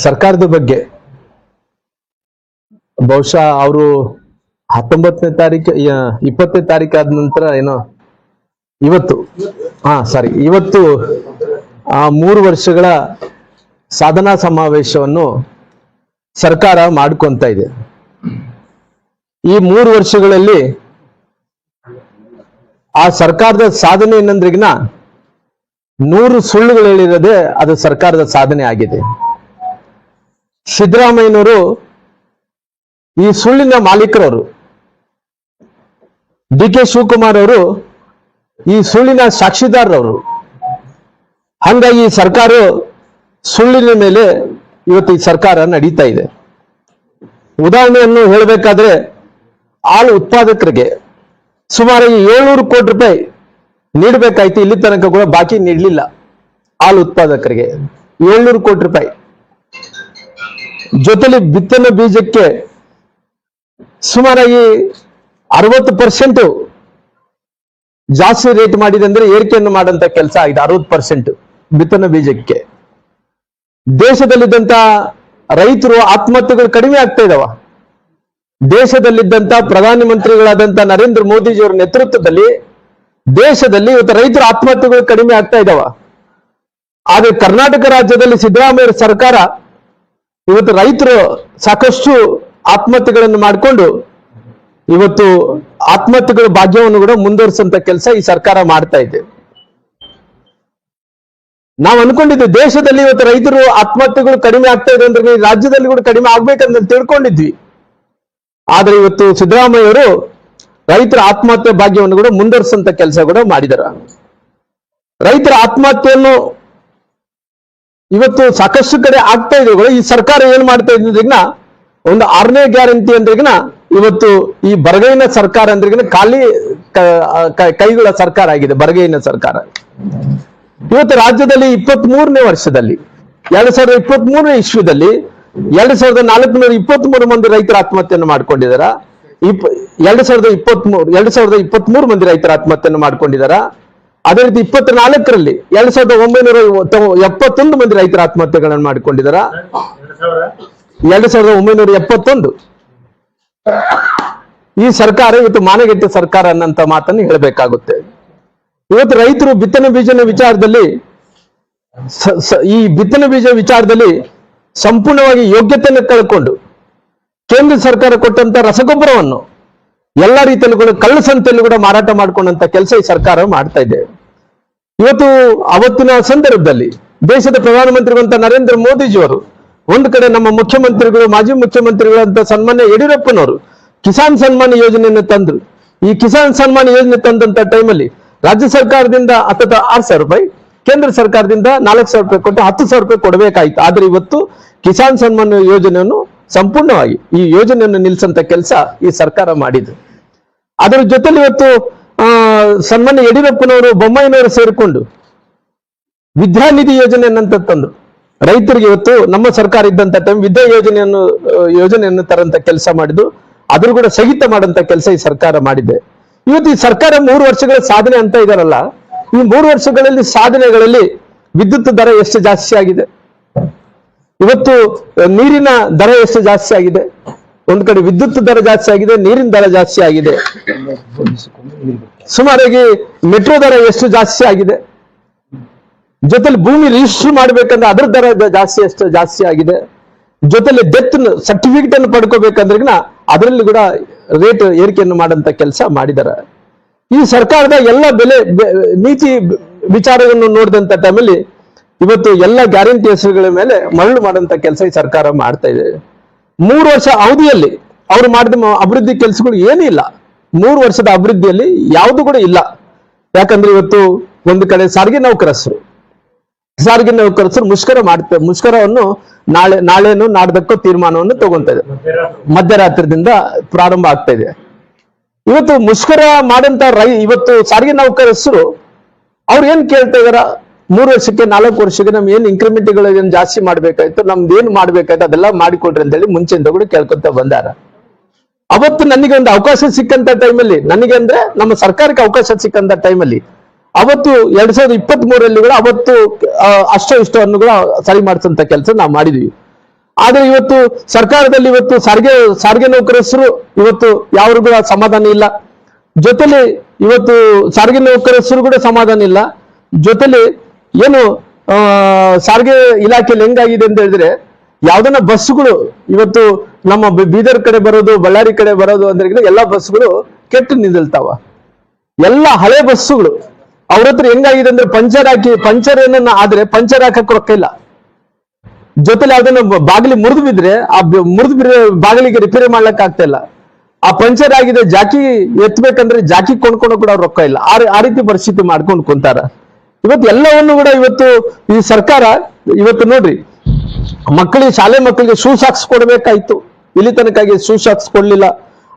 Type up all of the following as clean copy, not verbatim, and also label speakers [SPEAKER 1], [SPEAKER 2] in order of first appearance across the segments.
[SPEAKER 1] ಸರ್ಕಾರದ ಬಗ್ಗೆ ಬಹುಶಃ ಅವರು 19ನೇ ತಾರೀಕು 20ನೇ ತಾರೀಕು ಆದ ನಂತರ ಏನೋ ಇವತ್ತು ಇವತ್ತು 3 ವರ್ಷಗಳ ಸಾಧನಾ ಸಮಾವೇಶವನ್ನು ಸರ್ಕಾರ ಮಾಡ್ಕೊಂತ ಇದೆ. ಈ 3 ವರ್ಷಗಳಲ್ಲಿ ಆ ಸರ್ಕಾರದ ಸಾಧನೆ ಏನಂದ್ರಿಗಿನ 100 ಸುಳ್ಳುಗಳು ಹೇಳಿರೋದೇ ಅದು ಸರ್ಕಾರದ ಸಾಧನೆ ಆಗಿದೆ. ಸಿದ್ದರಾಮಯ್ಯನವರು ಈ ಸುಳ್ಳಿನ ಮಾಲೀಕರವರು, DK ಶಿವಕುಮಾರ್ ಅವರು ಈ ಸುಳ್ಳಿನ ಸಾಕ್ಷಿದಾರರವರು. ಹಂಗಾಗಿ ಈ ಸರ್ಕಾರ ಸುಳ್ಳಿನ ಮೇಲೆ ಇವತ್ತು ಈ ಸರ್ಕಾರ ನಡೀತಾ ಇದೆ. ಉದಾಹರಣೆಯನ್ನು ಹೇಳಬೇಕಾದ್ರೆ ಹಾಲು ಉತ್ಪಾದಕರಿಗೆ ಸುಮಾರು 700 ಕೋಟಿ ರೂಪಾಯಿ ನೀಡಬೇಕಾಯ್ತು, ಇಲ್ಲಿ ತನಕ ಕೂಡ ಬಾಕಿ ನೀಡಲಿಲ್ಲ. ಹಾಲು ಉತ್ಪಾದಕರಿಗೆ 700 ಕೋಟಿ ರೂಪಾಯಿ. ಜೊತೆಲಿ ಬಿತ್ತನೆ ಬೀಜಕ್ಕೆ ಸುಮಾರಾಗಿ 60% ಜಾಸ್ತಿ ರೇಟ್ ಮಾಡಿದೆ ಅಂದ್ರೆ ಏರಿಕೆಯನ್ನು ಮಾಡಂತ ಕೆಲಸ ಆಗಿದೆ. 60% ಬಿತ್ತನೆ ಬೀಜಕ್ಕೆ. ದೇಶದಲ್ಲಿದ್ದಂತ ರೈತರು ಆತ್ಮಹತ್ಯೆಗಳು ಕಡಿಮೆ ಆಗ್ತಾ ಇದಾವ. ದೇಶದಲ್ಲಿದ್ದಂತ ಪ್ರಧಾನಮಂತ್ರಿಗಳಾದಂತ ನರೇಂದ್ರ ಮೋದಿಜಿಯವರ ನೇತೃತ್ವದಲ್ಲಿ ದೇಶದಲ್ಲಿ ಇವತ್ತು ರೈತರ ಆತ್ಮಹತ್ಯೆಗಳು ಕಡಿಮೆ ಆಗ್ತಾ ಇದಾವ. ಆದ್ರೆ ಕರ್ನಾಟಕ ರಾಜ್ಯದಲ್ಲಿ ಸಿದ್ದರಾಮಯ್ಯ ಸರ್ಕಾರ ಇವತ್ತು ರೈತರು ಸಾಕಷ್ಟು ಆತ್ಮಹತ್ಯೆಗಳನ್ನು ಮಾಡಿಕೊಂಡು ಇವತ್ತು ಆತ್ಮಹತ್ಯೆಗಳ ಭಾಗ್ಯವನ್ನು ಕೂಡ ಮುಂದುವರಿಸಂತ ಕೆಲಸ ಈ ಸರ್ಕಾರ ಮಾಡ್ತಾ ಇದೆ. ನಾವು ಅನ್ಕೊಂಡಿದ್ವಿ ದೇಶದಲ್ಲಿ ಇವತ್ತು ರೈತರು ಆತ್ಮಹತ್ಯೆಗಳು ಕಡಿಮೆ ಆಗ್ತಾ ಇದೆ ಅಂದ್ರೆ ರಾಜ್ಯದಲ್ಲಿ ಕೂಡ ಕಡಿಮೆ ಆಗ್ಬೇಕಂತ ತಿಳ್ಕೊಂಡಿದ್ವಿ. ಆದ್ರೆ ಇವತ್ತು ಸಿದ್ದರಾಮಯ್ಯ ಅವರು ರೈತರ ಆತ್ಮಹತ್ಯೆ ಭಾಗ್ಯವನ್ನು ಕೂಡ ಮುಂದುವರಿಸಂತ ಕೆಲಸ ಕೂಡ ಮಾಡಿದಾರ. ರೈತರ ಆತ್ಮಹತ್ಯೆಯನ್ನು ಇವತ್ತು ಸಾಕಷ್ಟು ಕಡೆ ಆಗ್ತಾ ಇದೆ. ಈ ಸರ್ಕಾರ ಏನ್ ಮಾಡ್ತಾ ಇದ್ರಿಗಿನ ಒಂದು 6ನೇ ಗ್ಯಾರಂಟಿ ಅಂದ್ರಿಗಿನ ಇವತ್ತು ಈ ಬರಗೈನ ಸರ್ಕಾರ ಅಂದ್ರಿಗಿನ ಖಾಲಿ ಕೈಗಳ ಸರ್ಕಾರ ಆಗಿದೆ. ಬರಗೈನ ಸರ್ಕಾರ ಇವತ್ತು ರಾಜ್ಯದಲ್ಲಿ 23ನೇ ವರ್ಷದಲ್ಲಿ 2023ನೇ ಇಸ್ವಿದಲ್ಲಿ 2423 ಮಂದಿ ರೈತರ ಆತ್ಮಹತ್ಯೆಯನ್ನು ಮಾಡ್ಕೊಂಡಿದಾರ. 2023 ಮಂದಿ ರೈತರ ಆತ್ಮಹತ್ಯೆಯನ್ನು ಮಾಡ್ಕೊಂಡಿದಾರ. ಅದೇ ರೀತಿ 24ರಲ್ಲಿ 2971 ಮಂದಿ ರೈತರ ಆತ್ಮಹತ್ಯೆಗಳನ್ನು ಮಾಡಿಕೊಂಡಿದಾರ. 2971. ಈ ಸರ್ಕಾರ ಇವತ್ತು ಮಾನಗೆಟ್ಟ ಸರ್ಕಾರ ಅನ್ನಂತ ಮಾತನ್ನು ಹೇಳಬೇಕಾಗುತ್ತೆ. ಇವತ್ತು ರೈತರು ಬಿತ್ತನೆ ಬೀಜನ ವಿಚಾರದಲ್ಲಿ ಈ ಬಿತ್ತನೆ ಬೀಜ ವಿಚಾರದಲ್ಲಿ ಸಂಪೂರ್ಣವಾಗಿ ಯೋಗ್ಯತೆಯನ್ನು ಕಳ್ಕೊಂಡು ಕೇಂದ್ರ ಸರ್ಕಾರ ಕೊಟ್ಟಂತ ರಸಗೊಬ್ಬರವನ್ನು ಎಲ್ಲಾ ರೀತಿಯಲ್ಲೂ ಕೂಡ ಕಳ್ಳ ಸಂತೆಯಲ್ಲೂ ಕೂಡ ಮಾರಾಟ ಮಾಡ್ಕೊಂಡಂತ ಕೆಲಸ ಈ ಸರ್ಕಾರ ಮಾಡ್ತಾ ಇದೆ. ಇವತ್ತು ಅವತ್ತಿನ ಸಂದರ್ಭದಲ್ಲಿ ದೇಶದ ಪ್ರಧಾನಮಂತ್ರಿಗಳಂತ ನರೇಂದ್ರ ಮೋದಿಜಿಯವರು ಒಂದು ಕಡೆ ನಮ್ಮ ಮುಖ್ಯಮಂತ್ರಿಗಳು, ಮಾಜಿ ಮುಖ್ಯಮಂತ್ರಿಗಳಂತ ಸನ್ಮಾನ್ಯ ಯಡಿಯೂರಪ್ಪನವರು ಕಿಸಾನ್ ಸನ್ಮಾನ್ ಯೋಜನೆಯನ್ನು ತಂದ್ರು. ಈ ಕಿಸಾನ್ ಸನ್ಮಾನ್ ಯೋಜನೆ ತಂದಂತ ಟೈಮಲ್ಲಿ ರಾಜ್ಯ ಸರ್ಕಾರದಿಂದ 6,000 ರೂಪಾಯಿ, ಕೇಂದ್ರ ಸರ್ಕಾರದಿಂದ 4,000 ರೂಪಾಯಿ ಕೊಟ್ಟು 10,000 ರೂಪಾಯಿ ಕೊಡಬೇಕಾಯ್ತು. ಆದ್ರೆ ಇವತ್ತು ಕಿಸಾನ್ ಸನ್ಮಾನ್ ಯೋಜನೆಯನ್ನು ಸಂಪೂರ್ಣವಾಗಿ ಈ ಯೋಜನೆಯನ್ನು ನಿಲ್ಲಿಸಂತ ಕೆಲಸ ಈ ಸರ್ಕಾರ ಮಾಡಿದೆ. ಅದರ ಜೊತೆಲಿ ಇವತ್ತು ಸನ್ಮಾನ್ಯ ಯಡಿಯೂರಪ್ಪನವರು, ಬೊಮ್ಮಾಯಿನವರು ಸೇರಿಕೊಂಡು ವಿದ್ಯಾನಿಧಿ ಯೋಜನೆಯನ್ನಂತ ತಂದು ರೈತರಿಗೆ ಇವತ್ತು ನಮ್ಮ ಸರ್ಕಾರ ಇದ್ದಂತ ಟೈಮ್ ವಿದ್ಯಾ ಯೋಜನೆಯನ್ನು ತರಂತ ಕೆಲಸ ಮಾಡಿದ್ದು. ಅದ್ರ ಕೂಡ ಸ್ಥಗಿತ ಮಾಡಂತ ಕೆಲಸ ಈ ಸರ್ಕಾರ ಮಾಡಿದೆ. ಇವತ್ತು ಈ ಸರ್ಕಾರ 3 ವರ್ಷಗಳ ಸಾಧನೆ ಅಂತ ಇದಾರಲ್ಲ, ಈ 3 ವರ್ಷಗಳಲ್ಲಿ ಸಾಧನೆಗಳಲ್ಲಿ ವಿದ್ಯುತ್ ದರ ಎಷ್ಟು ಜಾಸ್ತಿ ಆಗಿದೆ, ಇವತ್ತು ನೀರಿನ ದರ ಎಷ್ಟು ಜಾಸ್ತಿ ಆಗಿದೆ. ಒಂದ್ ಕಡೆ ವಿದ್ಯುತ್ ದರ ಜಾಸ್ತಿ ಆಗಿದೆ, ನೀರಿನ ದರ ಜಾಸ್ತಿ ಆಗಿದೆ. ಸುಮಾರಾಗಿ ಮೆಟ್ರೋ ದರ ಎಷ್ಟು ಜಾಸ್ತಿ ಆಗಿದೆ. ಜೊತೆಲಿ ಭೂಮಿ ರಿಜಿಸ್ಟರ್ ಮಾಡ್ಬೇಕಂದ್ರೆ ಅದ್ರ ದರ ಎಷ್ಟು ಜಾಸ್ತಿ ಆಗಿದೆ. ಜೊತೆಲಿ ಡೆತ್ ಸರ್ಟಿಫಿಕೇಟ್ ಅನ್ನು ಪಡ್ಕೋಬೇಕಂದ್ರೆ ಅದರಲ್ಲಿ ಕೂಡ ರೇಟ್ ಏರಿಕೆಯನ್ನು ಮಾಡಂತ ಕೆಲಸ ಮಾಡಿದಾರೆ. ಈ ಸರ್ಕಾರದ ಎಲ್ಲ ನೀತಿ ವಿಚಾರವನ್ನು ನೋಡಿದಂತ ಟೈಮಲ್ಲಿ ಇವತ್ತು ಎಲ್ಲ ಗ್ಯಾರಂಟಿ ಹೆಸರುಗಳ ಮೇಲೆ ಮರಳು ಮಾಡಂತ ಕೆಲಸ ಈ ಸರ್ಕಾರ ಮಾಡ್ತಾ ಇದೆ. 3 ವರ್ಷ ಅವಧಿಯಲ್ಲಿ ಅವರು ಮಾಡಿದ ಅಭಿವೃದ್ಧಿ ಕೆಲಸಗಳು ಏನಿಲ್ಲ. 3 ವರ್ಷದ ಅಭಿವೃದ್ಧಿಯಲ್ಲಿ ಯಾವುದು ಕೂಡ ಇಲ್ಲ. ಯಾಕಂದ್ರೆ ಇವತ್ತು ಒಂದು ಕಡೆ ಸಾರಿಗೆ ನೌಕರಸ್ಥರು ಮುಷ್ಕರವನ್ನು ನಾಳೆನೋ ನಾಡ್ದಕ್ಕೋ ತೀರ್ಮಾನವನ್ನು ತಗೊಂತ ಇದೆ. ಮಧ್ಯರಾತ್ರಿದಿಂದ ಪ್ರಾರಂಭ ಆಗ್ತಾ ಇದೆ. ಇವತ್ತು ಮುಷ್ಕರ ಮಾಡಂತ ಇವತ್ತು ಸಾರಿಗೆ ನೌಕರಸ್ಥರು ಅವ್ರು ಏನ್ ಕೇಳ್ತಾ ಇದಾರ, 3 ವರ್ಷಕ್ಕೆ 4 ವರ್ಷಕ್ಕೆ ನಮ್ಗೆ ಏನ್ ಇನ್ಕ್ರಿಮೆಂಟ್ಗಳು ಏನ್ ಜಾಸ್ತಿ ಮಾಡ್ಬೇಕಾಯ್ತು, ನಮ್ದು ಏನ್ ಮಾಡ್ಬೇಕಾಯ್ತು ಅದೆಲ್ಲ ಮಾಡಿಕೊಡ್ರಿ ಅಂತ ಹೇಳಿ ಮುಂಚೆಯಿಂದ ಕೂಡ ಕೇಳ್ಕೊಂತ ಬಂದಾರ. ಅವತ್ತು ನನಗೆ ಒಂದು ಅವಕಾಶ ಸಿಕ್ಕಂತ ಟೈಮಲ್ಲಿ, ನನಗೆ ಅಂದ್ರೆ ನಮ್ಮ ಸರ್ಕಾರಕ್ಕೆ ಅವಕಾಶ ಸಿಕ್ಕಂತ ಟೈಮಲ್ಲಿ ಅವತ್ತು 2023 ಕೂಡ ಅವತ್ತು ಅಷ್ಟೋ ಇಷ್ಟೋ ಅನ್ನು ಕೂಡ ಸರಿ ಮಾಡಿಸಂತ ಕೆಲಸ ನಾವು ಮಾಡಿದೀವಿ. ಆದ್ರೆ ಇವತ್ತು ಸರ್ಕಾರದಲ್ಲಿ ಇವತ್ತು ಸಾರಿಗೆ ನೌಕರಸ್ಥರು ಇವತ್ತು ಯಾರು ಕೂಡ ಸಮಾಧಾನ ಇಲ್ಲ. ಜೊತೆಲಿ ಇವತ್ತು ಸಾರಿಗೆ ನೌಕರಸ್ಥರು ಕೂಡ ಸಮಾಧಾನ ಇಲ್ಲ. ಜೊತೆಲಿ ಏನು ಸಾರಿಗೆ ಇಲಾಖೆಯಲ್ಲಿ ಹೆಂಗಾಗಿದೆ ಅಂತ ಹೇಳಿದ್ರೆ, ಯಾವ್ದನ್ನ ಬಸ್ಗಳು ಇವತ್ತು ನಮ್ಮ ಬೀದರ್ ಕಡೆ ಬರೋದು, ಬಳ್ಳಾರಿ ಕಡೆ ಬರೋದು ಅಂದ್ರೆ ಎಲ್ಲಾ ಬಸ್ಗಳು ಕೆಟ್ಟು ನಿಂದಿಲ್ತಾವ. ಎಲ್ಲ ಹಳೆ ಬಸ್ಸುಗಳು ಅವ್ರ ಹತ್ರ ಹೆಂಗಾಗಿದೆ ಅಂದ್ರೆ ಪಂಚರ್ ಏನನ್ನ ಆದ್ರೆ ಪಂಚರ್ ಹಾಕಕ್ ರೊಕ್ಕ ಇಲ್ಲ. ಜೊತೆಲಿ ಅದನ್ನ ಬಾಗಿಲಿ ಮುರಿದು ಬಿದ್ರೆ ಬಾಗಿಲಿಗೆ ರಿಪೇರಿ ಮಾಡ್ಲಕ್ ಆಗ್ತಾ ಇಲ್ಲ. ಆ ಪಂಚರ್ ಆಗಿದೆ, ಜಾಕಿ ಎತ್ಬೇಕಂದ್ರೆ ಜಾಕಿ ಕೊಂಡ್ಕೊಂಡು ಕೂಡ ರೊಕ್ಕ ಇಲ್ಲ. ಆ ರೀತಿ ಪರಿಸ್ಥಿತಿ ಮಾಡ್ಕೊಂಡು ಕುಂತಾರ. ಇವತ್ತು ಎಲ್ಲವನ್ನು ಕೂಡ ಇವತ್ತು ಈ ಸರ್ಕಾರ ಇವತ್ತು ನೋಡ್ರಿ, ಶಾಲೆ ಮಕ್ಕಳಿಗೆ ಶೂ ಸಾಕ್ಸ್ ಕೊಡ್ಬೇಕಾಯ್ತು, ಇಲ್ಲಿ ತನಕಾಗಿ ಶೂ ಸಾಕ್ಸ್ ಕೊಡ್ಲಿಲ್ಲ.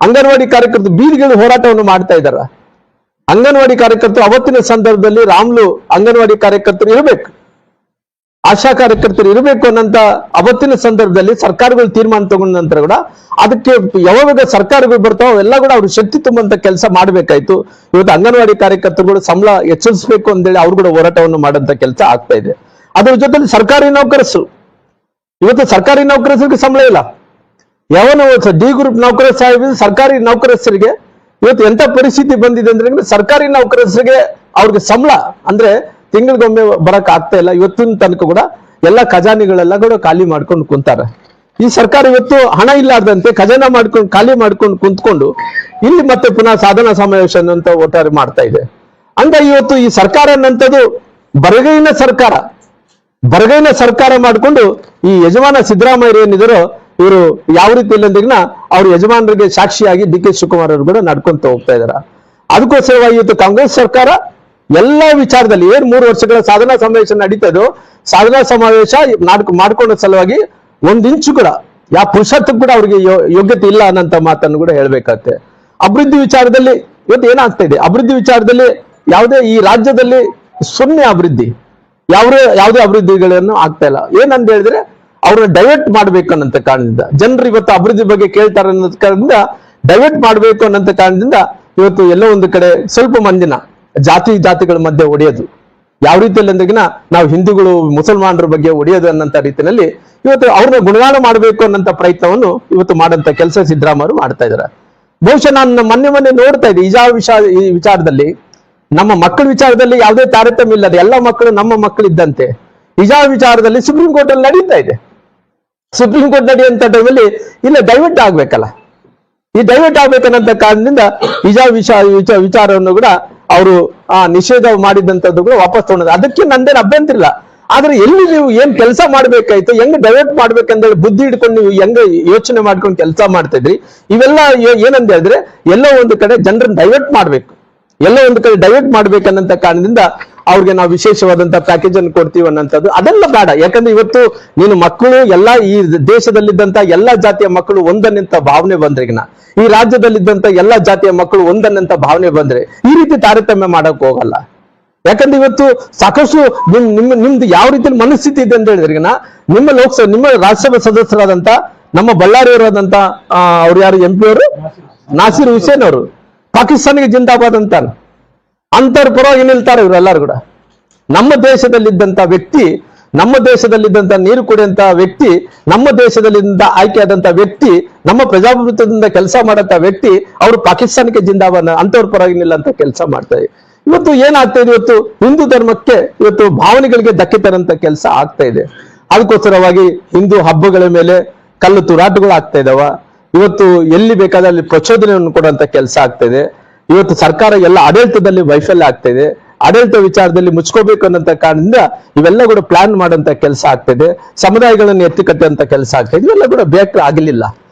[SPEAKER 1] ಅಂಗನವಾಡಿ ಕಾರ್ಯಕರ್ತರು ಬೀದಿಗಳು ಹೋರಾಟವನ್ನು ಮಾಡ್ತಾ ಇದ್ದಾರ. ಅಂಗನವಾಡಿ ಕಾರ್ಯಕರ್ತರು ಅವತ್ತಿನ ಸಂದರ್ಭದಲ್ಲಿ ರಾಮ್ಲು ಅಂಗನವಾಡಿ ಕಾರ್ಯಕರ್ತರು ಇರಬೇಕು, ಆಶಾ ಕಾರ್ಯಕರ್ತರು ಇರಬೇಕು ಅನ್ನಂತ ಅವತ್ತಿನ ಸಂದರ್ಭದಲ್ಲಿ ಸರ್ಕಾರಗಳು ತೀರ್ಮಾನ ತಗೊಂಡ ನಂತರ ಕೂಡ ಅದಕ್ಕೆ ಯಾವಾಗ ಸರ್ಕಾರಗಳು ಬರ್ತಾವ ಎಲ್ಲ ಕೂಡ ಅವ್ರು ಶಕ್ತಿ ತುಂಬಂತ ಕೆಲಸ ಮಾಡ್ಬೇಕಾಯ್ತು. ಇವತ್ತು ಅಂಗನವಾಡಿ ಕಾರ್ಯಕರ್ತರುಗಳು ಸಂಬಳ ಹೆಚ್ಚಿಸಬೇಕು ಅಂತೇಳಿ ಅವ್ರು ಕೂಡ ಹೋರಾಟವನ್ನು ಮಾಡಂತ ಕೆಲಸ ಆಗ್ತಾ ಇದೆ. ಅದ್ರ ಜೊತೆಲಿ ಸರ್ಕಾರಿ ನೌಕರಸರು, ಇವತ್ತು ಸರ್ಕಾರಿ ನೌಕರಸರಿಗೆ ಸಂಬಳ ಇಲ್ಲ. ಯಾವನು ಡಿ ಗ್ರೂಪ್ ನೌಕರ ಸಾಹೇಬ್ ಸರ್ಕಾರಿ ನೌಕರಸ್ಥರಿಗೆ ಇವತ್ತು ಎಂತ ಪರಿಸ್ಥಿತಿ ಬಂದಿದೆ ಅಂದ್ರೆ, ಸರ್ಕಾರಿ ನೌಕರಸ್ಥರಿಗೆ ಅವ್ರಿಗೆ ಸಂಬಳ ಅಂದ್ರೆ ತಿಂಗಳಿಗೊಮ್ಮೆ ಬರಕ್ ಆಗ್ತಾ ಇಲ್ಲ. ಇವತ್ತಿನ ತನಕ ಕೂಡ ಎಲ್ಲ ಖಜಾನೆಗಳೆಲ್ಲ ಕೂಡ ಖಾಲಿ ಮಾಡ್ಕೊಂಡು ಕುಂತಾರೆ. ಈ ಸರ್ಕಾರ ಇವತ್ತು ಹಣ ಇಲ್ಲಾರ್ದಂತೆ ಖಜಾನ ಖಾಲಿ ಮಾಡ್ಕೊಂಡು ಕುಂತ್ಕೊಂಡು ಇಲ್ಲಿ ಮತ್ತೆ ಪುನಃ ಸಾಧನಾ ಸಮಾವೇಶ ಅಂತ ಒಟ್ಟಾರೆ ಮಾಡ್ತಾ ಇದೆ. ಹಂಗ ಇವತ್ತು ಈ ಸರ್ಕಾರ ಅನ್ನಂಥದ್ದು ಬರಗೈನ ಸರ್ಕಾರ ಮಾಡ್ಕೊಂಡು ಈ ಯಜಮಾನ ಸಿದ್ದರಾಮಯ್ಯ ಏನಿದಾರೋ ಇವರು ಯಾವ ರೀತಿ ಇಲ್ಲಂದ್ರಿಗಿನ ಅವ್ರ ಯಜಮಾನರಿಗೆ ಸಾಕ್ಷಿಯಾಗಿ ಡಿ ಕೆ ಶಿವಕುಮಾರ್ ಅವರು ಕೂಡ ನಡ್ಕೊಂತ ಹೋಗ್ತಾ ಇದಾರ. ಅದಕ್ಕೋಸ್ಕರವಾಗಿ ಇವತ್ತು ಕಾಂಗ್ರೆಸ್ ಸರ್ಕಾರ ಎಲ್ಲಾ ವಿಚಾರದಲ್ಲಿ 3 ವರ್ಷಗಳ ಸಾಧನಾ ಸಮಾವೇಶ ನಡೀತದೋ, ಸಾಧನಾ ಸಮಾವೇಶ ಮಾಡ್ಕೊಂಡ ಸಲುವಾಗಿ 1 ಇಂಚು ಕೂಡ ಯಾವ ಪುರುಷತ್ವ ಕೂಡ ಅವ್ರಿಗೆ ಯೋಗ್ಯತೆ ಇಲ್ಲ ಅನ್ನಂತ ಮಾತನ್ನು ಕೂಡ ಹೇಳ್ಬೇಕಾಗತ್ತೆ. ಅಭಿವೃದ್ಧಿ ವಿಚಾರದಲ್ಲಿ ಇವತ್ತು ಏನಾಗ್ತಾ ಇದೆ, ಅಭಿವೃದ್ಧಿ ವಿಚಾರದಲ್ಲಿ ಯಾವುದೇ ಈ ರಾಜ್ಯದಲ್ಲಿ ಶೂನ್ಯ ಅಭಿವೃದ್ಧಿ, ಯಾವುದೇ ಅಭಿವೃದ್ಧಿಗಳನ್ನು ಆಗ್ತಾ ಇಲ್ಲ. ಏನಂತ ಹೇಳಿದ್ರೆ ಅವ್ರನ್ನ ಡೈವರ್ಟ್ ಮಾಡ್ಬೇಕು ಅನ್ನಂತ ಕಾರಣದಿಂದ, ಜನರು ಇವತ್ತು ಅಭಿವೃದ್ಧಿ ಬಗ್ಗೆ ಕೇಳ್ತಾರೆ ಅನ್ನೋದ್ ಕಾರಣದಿಂದ ಡೈವರ್ಟ್ ಮಾಡ್ಬೇಕು ಅನ್ನಂತ ಕಾರಣದಿಂದ ಇವತ್ತು ಎಲ್ಲೋ ಒಂದು ಕಡೆ ಸ್ವಲ್ಪ ಮಂದಿನ ಜಾತಿಗಳ ಮಧ್ಯೆ ಒಡೆಯೋದು, ಯಾವ ರೀತಿಯಲ್ಲಿ ಅಂದ್ರೆಗಿನ ನಾವು ಹಿಂದೂಗಳು ಮುಸಲ್ಮಾನರ ಬಗ್ಗೆ ಒಡೆಯೋದು ಅನ್ನಂತ ರೀತಿಯಲ್ಲಿ ಇವತ್ತು ಅವ್ರನ್ನ ಗುಣಗಾನ ಮಾಡಬೇಕು ಅನ್ನಂತ ಪ್ರಯತ್ನವನ್ನು ಇವತ್ತು ಮಾಡಂತ ಕೆಲಸ ಸಿದ್ದರಾಮಯ್ಯ ಮಾಡ್ತಾ ಇದ್ದಾರೆ. ಬಹುಶಃ ನಾನು ಮೊನ್ನೆ ನೋಡ್ತಾ ಇದ್ದೆ ಈ ವಿಚಾರದಲ್ಲಿ, ನಮ್ಮ ಮಕ್ಕಳ ವಿಚಾರದಲ್ಲಿ ಯಾವುದೇ ತಾರತಮ್ಯ ಇಲ್ಲದೆ ಎಲ್ಲ ಮಕ್ಕಳು ನಮ್ಮ ಮಕ್ಕಳಿದ್ದಂತೆ ಹಿಜಾಬ್ ವಿಚಾರದಲ್ಲಿ ಸುಪ್ರೀಂ ಕೋರ್ಟ್ ಅಲ್ಲಿ ನಡೀತಾ ಇದೆ. ಸುಪ್ರೀಂ ಕೋರ್ಟ್ ನಡೆಯುವಂತ ಟೈಮಲ್ಲಿ ಇಲ್ಲ ಡೈವರ್ಟ್ ಆಗ್ಬೇಕಲ್ಲ, ಈ ಡೈವರ್ಟ್ ಆಗ್ಬೇಕನ್ನಂತ ಕಾರಣದಿಂದ ಹಿಜಾಬ್ ವಿಚಾರವನ್ನು ಕೂಡ ಅವರು ನಿಷೇಧ ಮಾಡಿದಂಥದ್ದು ಕೂಡ ವಾಪಸ್ ತಗೊಂಡು, ಅದಕ್ಕೆ ನಂದೇನು ಅಭ್ಯಂತರ ಇಲ್ಲ. ಆದ್ರೆ ಎಲ್ಲಿ ನೀವು ಏನ್ ಕೆಲಸ ಮಾಡ್ಬೇಕಾಯ್ತು, ಹೆಂಗ್ ಡೈವರ್ಟ್ ಮಾಡ್ಬೇಕಂದೇಳಿ ಬುದ್ಧಿ ಹಿಡ್ಕೊಂಡು ನೀವು ಹೆಂಗ ಯೋಚನೆ ಮಾಡ್ಕೊಂಡು ಕೆಲಸ ಮಾಡ್ತಾ ಇದ್ರಿ, ಇವೆಲ್ಲ ಏನಂತ ಹೇಳಿದ್ರೆ ಎಲ್ಲೋ ಒಂದು ಕಡೆ ಜನರನ್ನ ಡೈವರ್ಟ್ ಮಾಡ್ಬೇಕು, ಎಲ್ಲೋ ಒಂದು ಕಡೆ ಡೈವರ್ಟ್ ಮಾಡ್ಬೇಕನ್ನಂತ ಕಾರಣದಿಂದ ಅವ್ರಿಗೆ ನಾವು ವಿಶೇಷವಾದಂತಹ ಪ್ಯಾಕೇಜ್ ಅನ್ನು ಕೊಡ್ತೀವಿ ಅನ್ನೋಂಥದ್ದು ಅದೆಲ್ಲ ಬೇಡ. ಯಾಕಂದ್ರೆ ಇವತ್ತು ನೀನು ಮಕ್ಕಳು ಎಲ್ಲ ಈ ದೇಶದಲ್ಲಿದ್ದಂತ ಎಲ್ಲಾ ಜಾತಿಯ ಮಕ್ಕಳು ಒಂದನ್ನಂತ ಭಾವನೆ ಬಂದ್ರೆಗಿನ, ಈ ರಾಜ್ಯದಲ್ಲಿದ್ದಂತ ಎಲ್ಲಾ ಜಾತಿಯ ಮಕ್ಕಳು ಒಂದನ್ನಂತ ಭಾವನೆ ಬಂದ್ರೆ ಈ ರೀತಿ ತಾರತಮ್ಯ ಮಾಡಕ್ ಹೋಗಲ್ಲ. ಯಾಕಂದ್ರೆ ಇವತ್ತು ಸಾಕಷ್ಟು ನಿಮ್ದು ಯಾವ ರೀತಿ ಮನಸ್ಥಿತಿ ಇದೆ ಅಂತ ಹೇಳಿದ್ರಿಗಿನ, ನಿಮ್ಮ ರಾಜ್ಯಸಭಾ ಸದಸ್ಯರಾದಂತ ನಮ್ಮ ಬಳ್ಳಾರಿಯವರಾದಂತ ಅವ್ರು ಯಾರು MP ಅವರು ನಾಸೀರ್ ಹುಸೇನ್ ಅವರು ಪಾಕಿಸ್ತಾನಿಗೆ ಜಿಂದಾಬಾದ್ ಅಂತಾರೆ, ಅಂತವ್ರ ಪರವಾಗಿ ನಿಲ್ತಾರೆ ಇವರೆಲ್ಲರೂ ಕೂಡ. ನಮ್ಮ ದೇಶದಲ್ಲಿದ್ದಂತ ವ್ಯಕ್ತಿ, ನಮ್ಮ ದೇಶದಲ್ಲಿದ್ದಂತ ನೀರು ಕುಡಿಯಂತ ವ್ಯಕ್ತಿ, ನಮ್ಮ ದೇಶದಲ್ಲಿದ್ದ ಆಯ್ಕೆಯಾದಂತ ವ್ಯಕ್ತಿ, ನಮ್ಮ ಪ್ರಜಾಪ್ರಭುತ್ವದಿಂದ ಕೆಲಸ ಮಾಡಂತ ವ್ಯಕ್ತಿ ಅವರು ಪಾಕಿಸ್ತಾನಕ್ಕೆ ಜಿಂದಾಬಾದ್ ಅಂತವ್ರ ಪರವಾಗಿ ನಿಲ್ಲಂತ ಕೆಲಸ ಮಾಡ್ತಾರೆ. ಇವತ್ತು ಏನಾಗ್ತಾ ಇದೆ, ಇವತ್ತು ಹಿಂದೂ ಧರ್ಮಕ್ಕೆ ಇವತ್ತು ಭಾವನೆಗಳಿಗೆ ಧಕ್ಕೆ ತರಂತ ಕೆಲಸ ಆಗ್ತಾ ಇದೆ. ಅದಕ್ಕೋಸ್ಕರವಾಗಿ ಹಿಂದೂ ಹಬ್ಬಗಳ ಮೇಲೆ ಕಲ್ಲು ತೂರಾಟಗಳು ಆಗ್ತಾ ಇದಾವ. ಇವತ್ತು ಎಲ್ಲಿ ಬೇಕಾದ್ರೆ ಅಲ್ಲಿ ಪ್ರಚೋದನೆಯನ್ನು ಕೊಡುವಂತ ಕೆಲಸ ಆಗ್ತಾ ಇದೆ. ಇವತ್ತು ಸರ್ಕಾರ ಎಲ್ಲ ಆಡಳಿತದಲ್ಲಿ ವೈಫಲ್ಯ ಆಗ್ತಾ ಇದೆ. ಆಡಳಿತ ವಿಚಾರದಲ್ಲಿ ಮುಚ್ಕೋಬೇಕು ಅನ್ನೋಂತ ಕಾರಣದಿಂದ ಇವೆಲ್ಲ ಕೂಡ ಪ್ಲಾನ್ ಮಾಡುವಂತ ಕೆಲಸ ಆಗ್ತಿದೆ, ಸಮುದಾಯಗಳನ್ನು ಎತ್ತಿ ಕಟ್ಟುವಂತ ಕೆಲಸ ಆಗ್ತಾ ಇದೆ. ಇವೆಲ್ಲ ಕೂಡ ಬೇಕು ಆಗಲಿಲ್ಲ.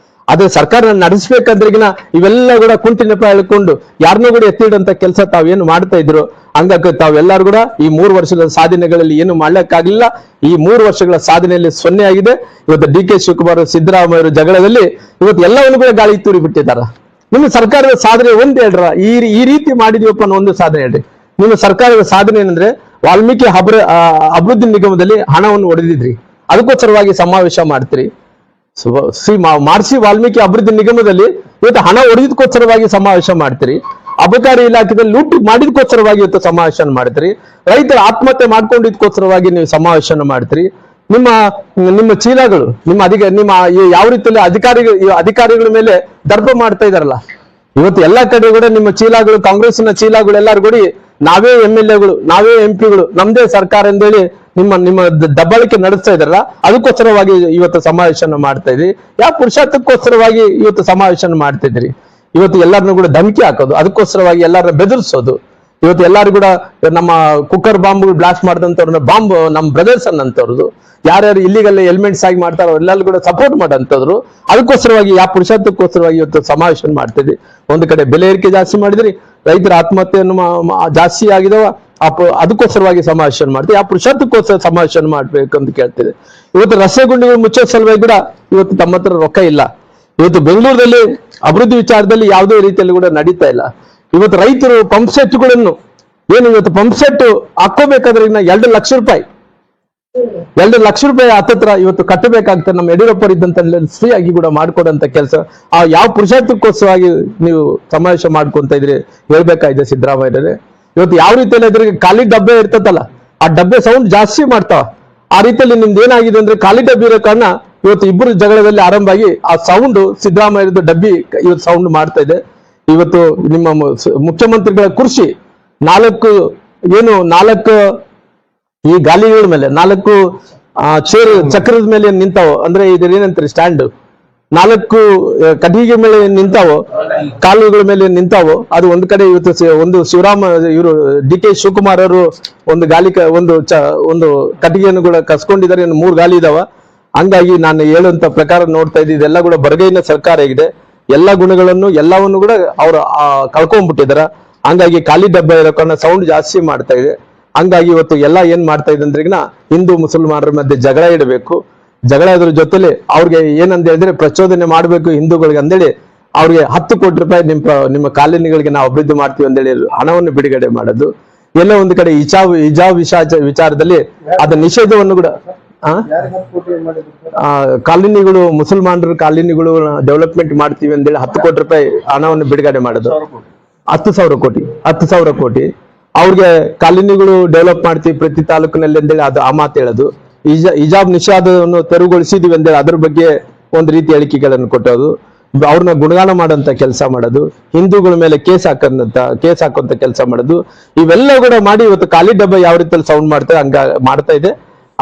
[SPEAKER 1] ಅದೇ ಸರ್ಕಾರ ನಡೆಸ್ಬೇಕಂದ್ರೆಗಿನ ಇವೆಲ್ಲ ಕೂಡ ಕುಂಟಿ ನೆಪ ಹೇಳ್ಕೊಂಡು ಯಾರನ್ನೂ ಕೂಡ ಎತ್ತಿಡುವಂತ ಕೆಲಸ ತಾವೇನು ಮಾಡ್ತಾ ಇದ್ರು. ಹಂಗಾಗಿ ತಾವೆಲ್ಲರೂ ಕೂಡ ಈ 3 ವರ್ಷದ ಸಾಧನೆಗಳಲ್ಲಿ ಏನು ಮಾಡ್ಲಿಕ್ಕಾಗ್ಲಿಲ್ಲ. ಈ 3 ವರ್ಷಗಳ ಸಾಧನೆಯಲ್ಲಿ 0 ಆಗಿದೆ. ಇವತ್ತು ಡಿ ಕೆ ಶಿವಕುಮಾರ್ ಸಿದ್ದರಾಮಯ್ಯ ಜಗಳದಲ್ಲಿ ಇವತ್ತು ಎಲ್ಲವನ್ನು ಕೂಡ ಗಾಳಿ ತೂರಿ ಬಿಟ್ಟಿದ್ದಾರೆ. ನಿಮ್ಮ ಸರ್ಕಾರದ ಸಾಧನೆ ಒಂದ್ ಹೇಳ್ರ, ಈ ರೀತಿ ಮಾಡಿದೀವಪ್ಪ ಅನ್ನೋ ಒಂದು ಸಾಧನೆ ಹೇಳ್ರಿ. ನಿಮ್ಮ ಸರ್ಕಾರದ ಸಾಧನೆ ಏನಂದ್ರೆ ವಾಲ್ಮೀಕಿ ಅಭಿವೃದ್ಧಿ ನಿಗಮದಲ್ಲಿ ಹಣವನ್ನು ಹೊಡೆದಿದ್ರಿ, ಅದಕ್ಕೋಸ್ಕರವಾಗಿ ಸಮಾವೇಶ ಮಾಡ್ತೀರಿ. ಮಹರ್ಷಿ ವಾಲ್ಮೀಕಿ ಅಭಿವೃದ್ಧಿ ನಿಗಮದಲ್ಲಿ ಇವತ್ತು ಹಣ ಹೊಡೆದಕ್ಕೋಸ್ಕರವಾಗಿ ಸಮಾವೇಶ ಮಾಡ್ತೀರಿ. ಅಬಕಾರಿ ಇಲಾಖೆಯಲ್ಲಿ ಲೂಟಿ ಮಾಡಿದಕ್ಕೋಸ್ಕರವಾಗಿ ಇವತ್ತು ಸಮಾವೇಶ ಮಾಡ್ತೀರಿ. ರೈತರ ಆತ್ಮಹತ್ಯೆ ಮಾಡ್ಕೊಂಡಿದ್ದಕ್ಕೋಸ್ಕರವಾಗಿ ನೀವು ಸಮಾವೇಶ ಮಾಡ್ತೀರಿ. ನಿಮ್ಮ ಚೀಲಗಳು ನಿಮ್ಮ ಯಾವ ರೀತಿಯಲ್ಲಿ ಅಧಿಕಾರಿಗಳ ಮೇಲೆ ದರ್ಪ ಮಾಡ್ತಾ ಇದಾರಲ್ಲ, ಇವತ್ತು ಎಲ್ಲಾ ಕಡೆ ಕೂಡ ನಿಮ್ಮ ಚೀಲಗಳು, ಕಾಂಗ್ರೆಸ್ನ ಚೀಲಗಳು ಎಲ್ಲಾರು ಕೂಡ ನಾವೇ MLAಗಳು, ನಾವೇ MP ಗಳು, ನಮ್ದೇ ಸರ್ಕಾರ ಅಂತೇಳಿ ನಿಮ್ಮ ದಬ್ಬಾಳಿಕೆ ನಡೆಸ್ತಾ ಇದಾರಲ್ಲ, ಅದಕ್ಕೋಸ್ಕರವಾಗಿ ಇವತ್ತು ಸಮಾವೇಶ ಮಾಡ್ತಾ ಇದ್ರಿ. ಯಾವ ಪುರುಷಾರ್ಥಕ್ಕೋಸ್ಕರವಾಗಿ ಇವತ್ತು ಸಮಾವೇಶ ಮಾಡ್ತಾ ಇದ್ರಿ. ಇವತ್ತು ಎಲ್ಲರನ್ನೂ ಕೂಡ ಧಮಕಿ ಹಾಕೋದು, ಅದಕ್ಕೋಸ್ಕರವಾಗಿ ಎಲ್ಲರನ್ನ ಬೆದರಿಸೋದು. ಇವತ್ತು ಎಲ್ಲಾರು ಕೂಡ ನಮ್ಮ ಕುಕ್ಕರ್ ಬಾಂಬ್ ಬ್ಲಾಸ್ಟ್ ಮಾಡಿದಂಥವ್ರನ್ನ ಬಾಂಬ್ ನಮ್ಮ ಬ್ರದರ್ಸ್ ಅನ್ನಂತವ್ರದ್ದು, ಯಾರ್ಯಾರು ಇಲ್ಲಿಗಲ್ ಎಲಿಮೆಂಟ್ಸ್ ಆಗಿ ಮಾಡ್ತಾರೋ ಎಲ್ಲರೂ ಕೂಡ ಸಪೋರ್ಟ್ ಮಾಡೋಂಥವ್ರು. ಅದಕ್ಕೋಸ್ಕರವಾಗಿ ಯಾವ ಪುರುಷಾರ್ಥಕ್ಕೋಸ್ಕರವಾಗಿ ಇವತ್ತು ಸಮಾವೇಶ ಮಾಡ್ತಿದ್ವಿ. ಒಂದು ಕಡೆ ಬೆಲೆ ಏರಿಕೆ ಜಾಸ್ತಿ ಮಾಡಿದ್ರಿ, ರೈತರ ಆತ್ಮಹತ್ಯೆಯನ್ನು ಜಾಸ್ತಿ ಆಗಿದಾವ, ಅದಕ್ಕೋಸ್ಕರವಾಗಿ ಸಮಾವೇಶ ಮಾಡ್ತೀವಿ. ಯಾವ ಪುರುಷಾರ್ಥಕ್ಕೋಸ್ಕರ ಸಮಾವೇಶ ಮಾಡ್ಬೇಕು ಅಂತ ಕೇಳ್ತಿದೆ. ಇವತ್ತು ರಸ್ತೆ ಗುಂಡಿಗಳು ಮುಚ್ಚೋ ಸಲುವಾಗಿ ಕೂಡ ಇವತ್ತು ತಮ್ಮ ಹತ್ರ ರೊಕ್ಕ ಇಲ್ಲ. ಇವತ್ತು ಬೆಂಗಳೂರಲ್ಲಿ ಅಭಿವೃದ್ಧಿ ವಿಚಾರದಲ್ಲಿ ಯಾವುದೇ ರೀತಿಯಲ್ಲಿ ಕೂಡ ನಡೀತಾ ಇಲ್ಲ. ಇವತ್ತು ರೈತರು ಪಂಪ್ ಸೆಟ್ಗಳನ್ನು ಇವತ್ತು ಪಂಪ್ ಸೆಟ್ ಹಾಕೋಬೇಕಾದ್ರೆ ಇನ್ನ 2 ಲಕ್ಷ ರೂಪಾಯಿ ಹತ್ತತ್ರ ಇವತ್ತು ಕಟ್ಟಬೇಕಾಗ್ತದೆ. ನಮ್ಮ ಯಡಿಯೂರಪ್ಪರು ಇದ್ದಂತ ಫ್ರೀ ಆಗಿ ಕೂಡ ಮಾಡ್ಕೊಡಂತ ಕೆಲಸ ಯಾವ ಪುರುಷಾರ್ಥಕ್ಕೋಸ್ಕರವಾಗಿ ನೀವು ಸಮಾವೇಶ ಮಾಡ್ಕೊಂತ ಇದ್ರಿ ಹೇಳ್ಬೇಕಾಗಿದೆ ಸಿದ್ದರಾಮಯ್ಯರೇ. ಇವತ್ತು ಯಾವ ರೀತಿಯಲ್ಲಿ ಇದ್ರಿಗೆ ಖಾಲಿ ಡಬ್ಬೆ ಇರ್ತದಲ್ಲ, ಆ ಡಬ್ಬೆ ಸೌಂಡ್ ಜಾಸ್ತಿ ಮಾಡ್ತಾವ. ಆ ರೀತಿಯಲ್ಲಿ ನಿಮ್ದು ಏನಾಗಿದೆ ಅಂದ್ರೆ ಖಾಲಿ ಡಬ್ಬಿ ಇರೋ ಕಾರಣ ಇವತ್ತು ಇಬ್ಬರು ಜಗಳದಲ್ಲಿ ಆರಂಭ ಆಗಿ ಆ ಸೌಂಡ್ ಸಿದ್ದರಾಮಯ್ಯದ ಡಬ್ಬಿ ಇವತ್ತು ಸೌಂಡ್ ಮಾಡ್ತಾ ಇದೆ. ಇವತ್ತು ನಿಮ್ಮ ಮುಖ್ಯಮಂತ್ರಿಗಳ ಕುರ್ಚಿ 4 ಈ ಗಾಲಿಗಳ ಮೇಲೆ 4 ಚೇರ್ ಚಕ್ರದ ಮೇಲೆ ನಿಂತಾವೋ, ಅಂದ್ರೆ ಇದೇನಂತಾರೆ ಸ್ಟ್ಯಾಂಡ್, 4 ಕಟ್ಟಿಗೆ ಮೇಲೆ ನಿಂತಾವೋ, ಕಾಲುಗಳ ಮೇಲೆ ನಿಂತಾವೋ. ಅದು ಒಂದು ಕಡೆ ಇವತ್ತು ಒಂದು ಇವರು DK ಶಿವಕುಮಾರ್ ಅವರು ಒಂದು ಒಂದು ಕಟ್ಟಿಗೆಯನ್ನು ಕೂಡ ಕಸ್ಕೊಂಡಿದ್ದಾರೆ. 3 ಗಾಲಿ ಇದಾವ. ಹಂಗಾಗಿ ನಾನು ಹೇಳುವಂತ ಪ್ರಕಾರ ನೋಡ್ತಾ ಇದ್ದೆ, ಇದೆಲ್ಲ ಕೂಡ ಬರಗೈನ ಸರ್ಕಾರ ಆಗಿದೆ. ಎಲ್ಲ ಗುಣಗಳನ್ನು ಎಲ್ಲವನ್ನು ಕೂಡ ಅವರು ಕಳ್ಕೊಂಡ್ಬಿಟ್ಟಿದಾರ. ಹಂಗಾಗಿ ಖಾಲಿ ಡಬ್ಬ ಇರೋ ಕಾರಣ ಸೌಂಡ್ ಜಾಸ್ತಿ ಮಾಡ್ತಾ ಇದೆ. ಹಂಗಾಗಿ ಇವತ್ತು ಎಲ್ಲ ಏನ್ ಮಾಡ್ತಾ ಇದೆ ಅಂದ್ರೆ ಹಿಂದೂ ಮುಸಲ್ಮಾನರ ಮಧ್ಯೆ ಜಗಳ ಇಡಬೇಕು. ಜಗಳ ಇದ್ರ ಜೊತೆಲಿ ಅವ್ರಿಗೆ ಏನಂತ ಹೇಳಿದ್ರೆ ಪ್ರಚೋದನೆ ಮಾಡ್ಬೇಕು ಹಿಂದೂಗಳಿಗೆ ಅಂದೇಳಿ ಅವ್ರಿಗೆ 10 ಕೋಟಿ ರೂಪಾಯಿ ನಿಮ್ಮ ಕಾಲೋನಿಗಳಿಗೆ ನಾವು ಅಭಿವೃದ್ಧಿ ಮಾಡ್ತೀವಿ ಅಂತೇಳಿ ಹಣವನ್ನು ಬಿಡುಗಡೆ ಮಾಡೋದು. ಎಲ್ಲೋ ಒಂದು ಕಡೆ ಹಿಜಾಬ್ ವಿಚಾರದಲ್ಲಿ ಅದ ನಿಷೇಧವನ್ನು ಕೂಡ ಕಾಲೋನಿಗಳು, ಮುಸಲ್ಮಾನರ ಕಾಲೋನಿಗಳು ಡೆವಲಪ್ಮೆಂಟ್ ಮಾಡ್ತೀವಿ ಅಂತೇಳಿ 10 ಕೋಟಿ ರೂಪಾಯಿ ಹಣವನ್ನು ಬಿಡುಗಡೆ ಮಾಡೋದು. 10,000 ಕೋಟಿ ಅವ್ರಿಗೆ ಕಾಲೋನಿಗಳು ಡೆವಲಪ್ ಮಾಡ್ತೀವಿ ಪ್ರತಿ ತಾಲೂಕಿನಲ್ಲಿ ಅಂತೇಳಿ ಆ ಮಾತು ಹೇಳೋದು. ಹಿಜಾಬ್ ನಿಷೇಧವನ್ನು ತೆರವುಗೊಳಿಸಿದೀವಿ ಅಂತೇಳಿ ಅದ್ರ ಬಗ್ಗೆ ಒಂದು ರೀತಿ ಹೇಳಿಕೆಗಳನ್ನು ಕೊಟ್ಟೋದು, ಅವ್ರನ್ನ ಗುಣಗಾನ ಮಾಡೋಂತ ಕೆಲಸ ಮಾಡೋದು, ಹಿಂದೂಗಳ ಮೇಲೆ ಕೇಸ್ ಹಾಕುವಂತ ಕೆಲಸ ಮಾಡೋದು. ಇವೆಲ್ಲ ಕೂಡ ಮಾಡಿ ಇವತ್ತು ಖಾಲಿ ಡಬ್ಬ ಯಾವ ರೀತಿಯಲ್ಲಿ ಸೌಂಡ್ ಮಾಡ್ತಾ ಇದೆ.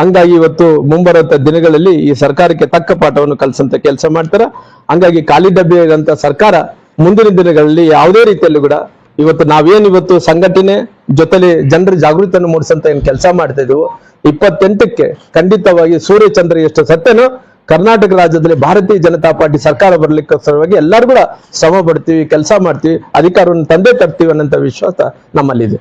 [SPEAKER 1] ಹಂಗಾಗಿ ಇವತ್ತು ಮುಂಬರುವಂತ ದಿನಗಳಲ್ಲಿ ಈ ಸರ್ಕಾರಕ್ಕೆ ತಕ್ಕ ಪಾಠವನ್ನು ಕಲಿಸಂತ ಕೆಲಸ ಮಾಡ್ತಾರ. ಹಂಗಾಗಿ ಖಾಲಿ ಡಬ್ಬೆ ಅಂತ ಸರ್ಕಾರ ಮುಂದಿನ ದಿನಗಳಲ್ಲಿ ಯಾವುದೇ ರೀತಿಯಲ್ಲೂ ಕೂಡ ಇವತ್ತು ನಾವೇನಿವತ್ತು ಸಂಘಟನೆ ಜೊತೆಲಿ ಜನರ ಜಾಗೃತಿಯನ್ನು ಮೂಡಿಸಂತ ಏನ್ ಕೆಲಸ ಮಾಡ್ತಾ ಇದೀವೋ 28ಕ್ಕೆ ಖಂಡಿತವಾಗಿ ಸೂರ್ಯಚಂದ್ರ ಎಷ್ಟು ಸತ್ಯನೋ ಕರ್ನಾಟಕ ರಾಜ್ಯದಲ್ಲಿ ಭಾರತೀಯ ಜನತಾ ಪಾರ್ಟಿ ಸರ್ಕಾರ ಬರ್ಲಿಕ್ಕೋಸ್ಕರವಾಗಿ ಎಲ್ಲರೂ ಕೂಡ ಶ್ರಮ ಪಡ್ತೀವಿ, ಕೆಲಸ ಮಾಡ್ತೀವಿ, ಅಧಿಕಾರವನ್ನು ತಂದೆ ತರ್ತೀವಿ ಅನ್ನೋಂಥ ವಿಶ್ವಾಸ ನಮ್ಮಲ್ಲಿದೆ.